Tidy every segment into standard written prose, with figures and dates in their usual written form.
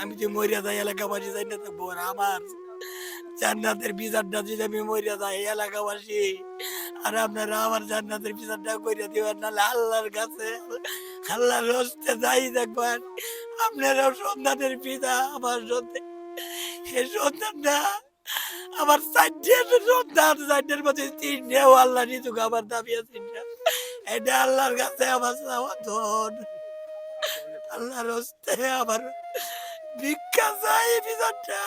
আমি যে মরিয়া যাই এলাকাবাসী যাই না থাকবো আর আমার জান্নাতের বিচারটা যদি আমি মরিয়া যাই এলাকাবাসী আর আপনারা আমার জান্নাতের বিচারটা করিয়া দিবেন, নাহলে আল্লাহর কাছে আল্লাহর হস্তে যাই দেখবেন আপনারাও সন্তানের পিতা। আমার সন্তান, এই সন্তানটা আমার চারটে সন্তান, চারটের মধ্যে তিনটেও আল্লাহ নিতুক আমার দাবি আছে। এটা আল্লাহর কাছে আমার চাওয়া ধন। আল্লাহর হস্তে আমার ভিক্ষা চাই বিচারটা।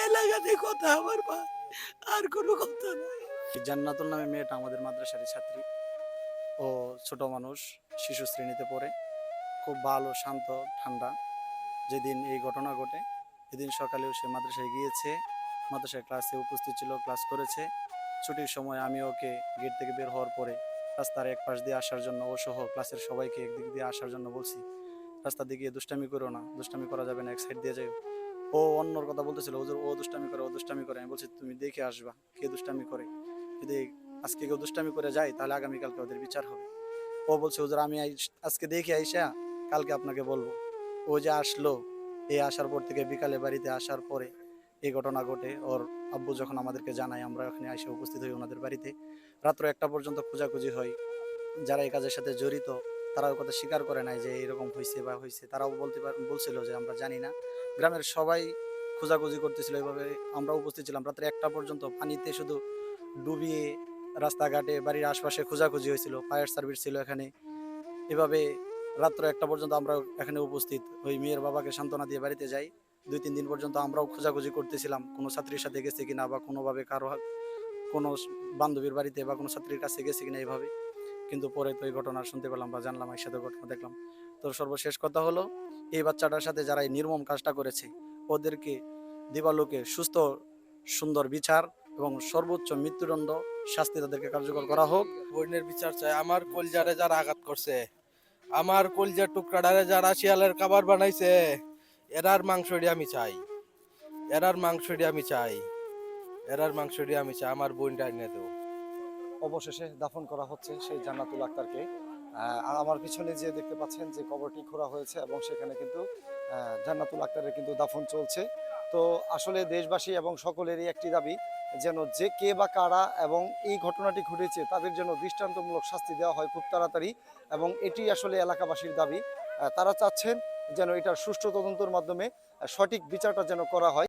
এলাকাতে কথা আমার মা, আর কোনো কথা নাই। জান্নাতুল নামে মেয়েটা আমাদের মাদ্রাসারই ছাত্রী। ও ছোট মানুষ, শিশু শ্রেণীতে পড়ে, খুব ভালো, শান্ত, ঠান্ডা। যেদিন এই ঘটনা ঘটে এদিন সকালেও সে মাদ্রাসায় গিয়েছে, মাদ্রাসায় ক্লাসে উপস্থিত ছিল, ক্লাস করেছে। ছুটির সময় আমি ওকে গেট থেকে বের হওয়ার পরে রাস্তার এক পাশ দিয়ে আসার জন্য, ও সহ ক্লাসের সবাইকে একদিক দিয়ে আসার জন্য বলছি, রাস্তা দিকে দুষ্টামি করো না, দুষ্টামি করা যাবে না, এক সাইড দিয়ে যাও। ও অন্যর কথা বলতেছিল, হুজুর ও দুষ্টামি করে, ও দুষ্টামি করে। আমি বলছি তুমি দেখে আসবা কে দুষ্টামি করে, যদি আজকে কেউ দুষ্টামি করে যায় তাহলে আগামীকালকে ওদের বিচার হবে। ও বলছে হুজুর আমি আজকে দেখে আইসা কালকে আপনাকে বলবো। ও যে আসলো, এই আসার পর থেকে বিকালে বাড়িতে আসার পরে এই ঘটনা ঘটে। ওর আব্বু যখন আমাদেরকে জানায়, আমরা ওখানে এসে উপস্থিত হই ওনাদের বাড়িতে। রাত্র 1টা পর্যন্ত খোঁজাখুঁজি হয়। যারা এই কাজের সাথে জড়িত তারা ওই কথা স্বীকার করে নাই যে এরকম হয়েছে বা হয়েছে, তারাও বলছিল যে আমরা জানি না। গ্রামের সবাই খোঁজাখুঁজি করতেছিল, এইভাবে আমরা উপস্থিত ছিলাম। রাত্রে 1টা পর্যন্ত পানিতে শুধু ডুবিয়ে রাস্তাঘাটে বাড়ির আশপাশে খোঁজাখুঁজি হয়েছিল, ফায়ার সার্ভিস ছিল এখানে। এভাবে রাত্র 1টা পর্যন্ত আমরা এখানে উপস্থিত ওই মেয়ের বাবাকে সান্ত্বনা দিয়ে বাড়িতে যাই। 2-3 দিন পর্যন্ত আমরাও খোঁজাখুঁজি করতেছিলাম কোনো ছাত্রীর সাথে গেছে কিনা, বা কোনোভাবে কারো কোনো বান্ধবীর বাড়িতে বা কোনো ছাত্রীর কাছে গেছে কিনা এইভাবে। কিন্তু পরে তো এই ঘটনা শুনতে পেলাম বা জানলাম, একসাথে ঘটনা দেখলাম। তো সর্বশেষ কথা হলো, এই বাচ্চাটার সাথে যারা এই নির্মম কাজটা করেছে ওদেরকে দিবালোকে সুস্থ সুন্দর বিচার এবং সর্বোচ্চ মৃত্যুদণ্ড শাস্তি তাদেরকে কার্যকর করা হোক। বোনের বিচার চাই। আমার কলজারে যারা আঘাত করছে, আমার কলজার টুকরাটারে যারা শিয়ালের খাবার বানাইছে, এরার মাংসটি আমি চাই, এরার মাংসটি আমি চাই, এরার মাংসটি আমি চাই। আমার বোনটা এনে দেও। অবশেষে দাফন করা হচ্ছে সেই জান্নাতুল আক্তারকে। আমার পিছনে যে দেখতে পাচ্ছেন যে কবরটি খোঁড়া হয়েছে এবং সেখানে কিন্তু জান্নাতুল আক্তারের কিন্তু দাফন চলছে। তো আসলে দেশবাসী এবং সকলেরই একটি দাবি, যেন যে কে বা কারা এবং এই ঘটনাটি ঘটেছে তাদের জন্য দৃষ্টান্তমূলক শাস্তি দেওয়া হয় খুব তাড়াতাড়ি। এবং এটি আসলে এলাকাবাসীর দাবি। তারা চাচ্ছেন যেন এটার সুষ্ঠু তদন্তের মাধ্যমে সঠিক বিচারটা যেন করা হয়।